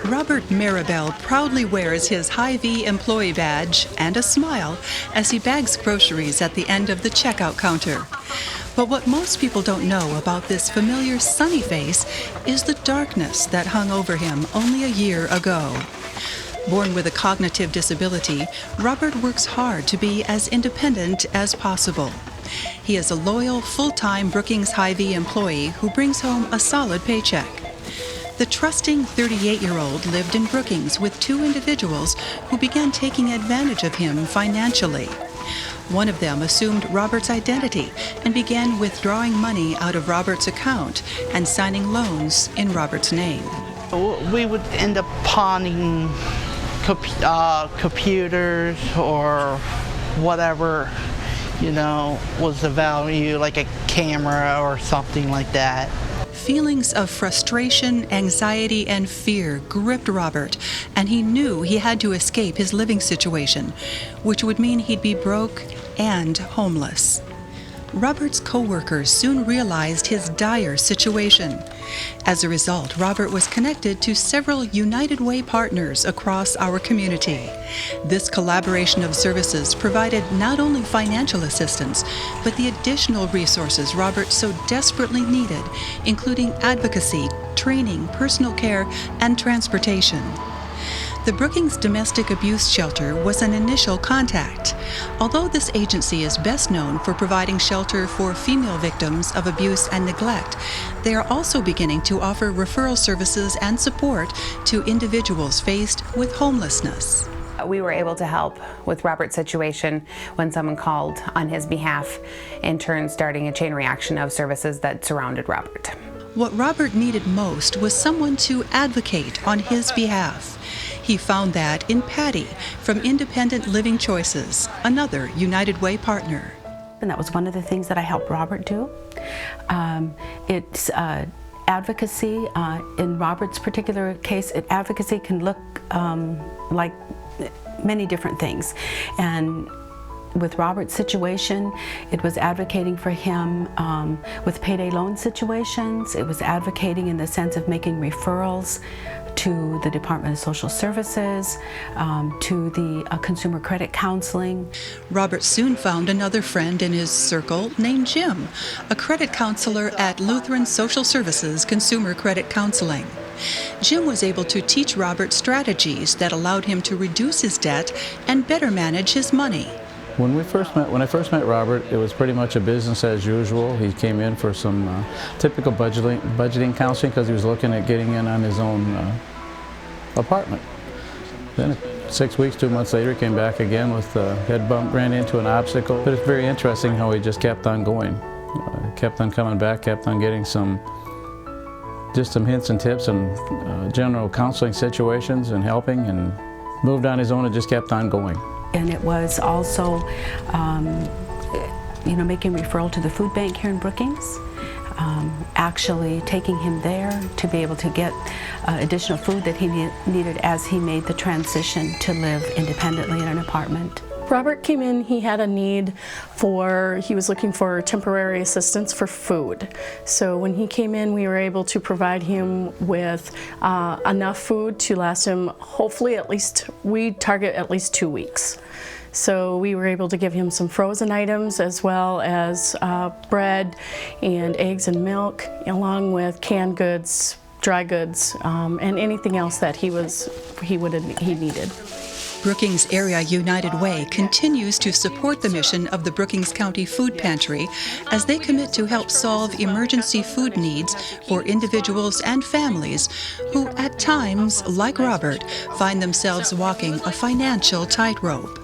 Robert Maribel proudly wears his Hy-Vee employee badge and a smile as he bags groceries at the end of the checkout counter. But what most people don't know about this familiar sunny face is the darkness that hung over him only a year ago. Born with a cognitive disability, Robert works hard to be as independent as possible. He is a loyal, full-time Brookings Hy-Vee employee who brings home a solid paycheck. The trusting 38-year-old lived in Brookings with two individuals who began taking advantage of him financially. One of them assumed Robert's identity and began withdrawing money out of Robert's account and signing loans in Robert's name. We would end up pawning computers or whatever, was the value, like a camera or something like that. Feelings of frustration, anxiety, and fear gripped Robert, and he knew he had to escape his living situation, which would mean he'd be broke and homeless. Robert's co-workers soon realized his dire situation. As a result, Robert was connected to several United Way partners across our community. This collaboration of services provided not only financial assistance, but the additional resources Robert so desperately needed, including advocacy, training, personal care, and transportation. The Brookings Domestic Abuse Shelter was an initial contact. Although this agency is best known for providing shelter for female victims of abuse and neglect, they are also beginning to offer referral services and support to individuals faced with homelessness. We were able to help with Robert's situation when someone called on his behalf, in turn starting a chain reaction of services that surrounded Robert. What Robert needed most was someone to advocate on his behalf. He found that in Patty from Independent Living Choices, another United Way partner. And that was one of the things that I helped Robert do. It's advocacy. In Robert's particular case, advocacy can look like many different things. And with Robert's situation, it was advocating for him with payday loan situations. It was advocating in the sense of making referrals to the Department of Social Services, to the Consumer Credit Counseling. Robert soon found another friend in his circle named Jim, a credit counselor at Lutheran Social Services Consumer Credit Counseling. Jim was able to teach Robert strategies that allowed him to reduce his debt and better manage his money. When I first met Robert, it was pretty much a business as usual. He came in for some typical budgeting counseling because he was looking at getting in on his own apartment. Then 6 weeks, 2 months later, he came back again with a head bump, ran into an obstacle. But it's very interesting how he just kept on going. Kept on coming back, kept on getting some hints and tips and general counseling situations and helping, and moved on his own and just kept on going. And it was also, making referral to the food bank here in Brookings, actually taking him there to be able to get additional food that he needed as he made the transition to live independently in an apartment. Robert came in, he had a need he was looking for temporary assistance for food. So when he came in, we were able to provide him with enough food to last him, hopefully we target at least 2 weeks. So we were able to give him some frozen items as well as bread and eggs and milk, along with canned goods, dry goods, and anything else that he needed. Brookings Area United Way continues to support the mission of the Brookings County Food Pantry as they commit to help solve emergency food needs for individuals and families who, at times, like Robert, find themselves walking a financial tightrope.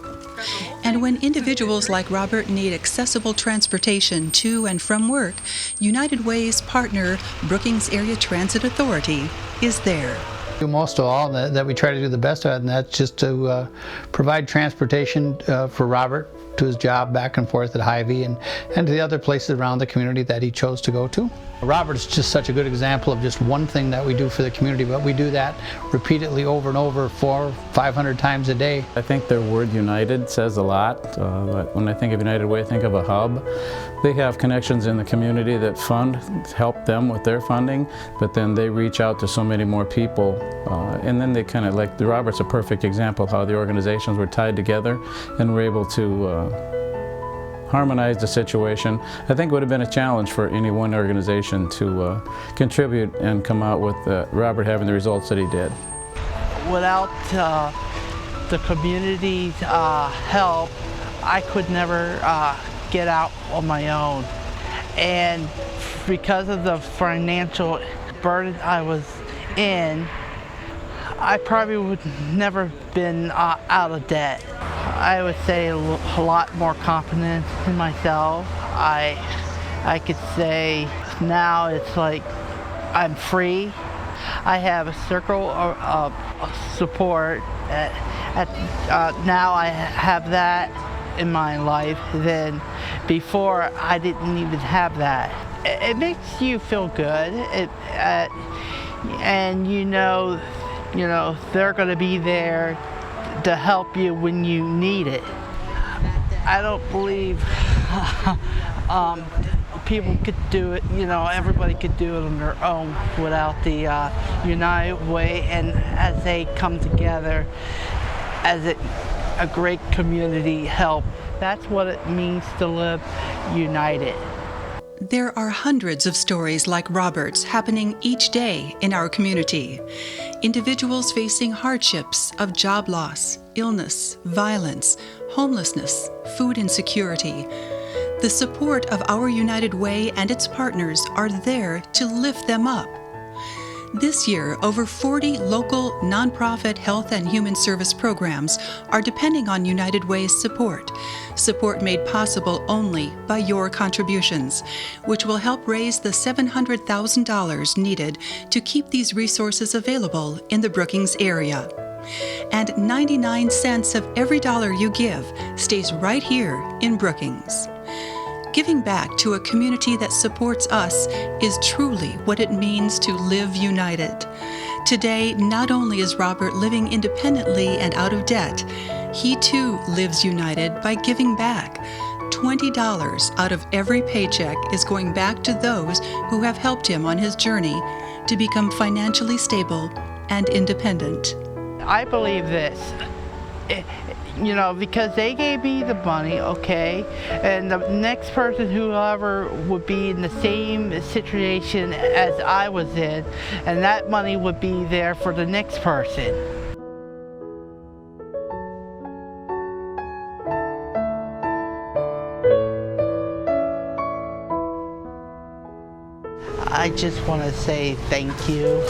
And when individuals like Robert need accessible transportation to and from work, United Way's partner, Brookings Area Transit Authority, is there. Most of all, that we try to do the best at, and that's just to provide transportation for Robert to his job back and forth at Hy-Vee and to the other places around the community that he chose to go to. Robert is just such a good example of just one thing that we do for the community, but we do that repeatedly over and over 400 or 500 times a day. I think their word United says a lot. When I think of United Way, I think of a hub. They have connections in the community that help them with their funding, but then they reach out to so many more people. And then they kind of, like Robert's a perfect example of how the organizations were tied together and were able to harmonize the situation. I think it would have been a challenge for any one organization to contribute and come out with Robert having the results that he did. Without the community's help, I could never get out on my own. And because of the financial burden I was in, I probably would never been out of debt. I would say a lot more confident in myself. I could say now it's like I'm free. I have a circle of support. Now I have that in my life. Then before I didn't even have that. It makes you feel good. And you know they're going to be there to help you when you need it. I don't believe people could do it, everybody could do it on their own without the United Way, and as they come together as a great community help. That's what it means to live united. There are hundreds of stories like Robert's happening each day in our community. Individuals facing hardships of job loss, illness, violence, homelessness, food insecurity. The support of our United Way and its partners are there to lift them up. This year, over 40 local nonprofit health and human service programs are depending on United Way's support made possible only by your contributions, which will help raise the $700,000 needed to keep these resources available in the Brookings area. And 99 cents of every dollar you give stays right here in Brookings. Giving back to a community that supports us is truly what it means to live united. Today, not only is Robert living independently and out of debt, he too lives united by giving back. $20 out of every paycheck is going back to those who have helped him on his journey to become financially stable and independent. I believe this. Because they gave me the money, okay, and the next person, whoever, would be in the same situation as I was in, and that money would be there for the next person. I just want to say thank you.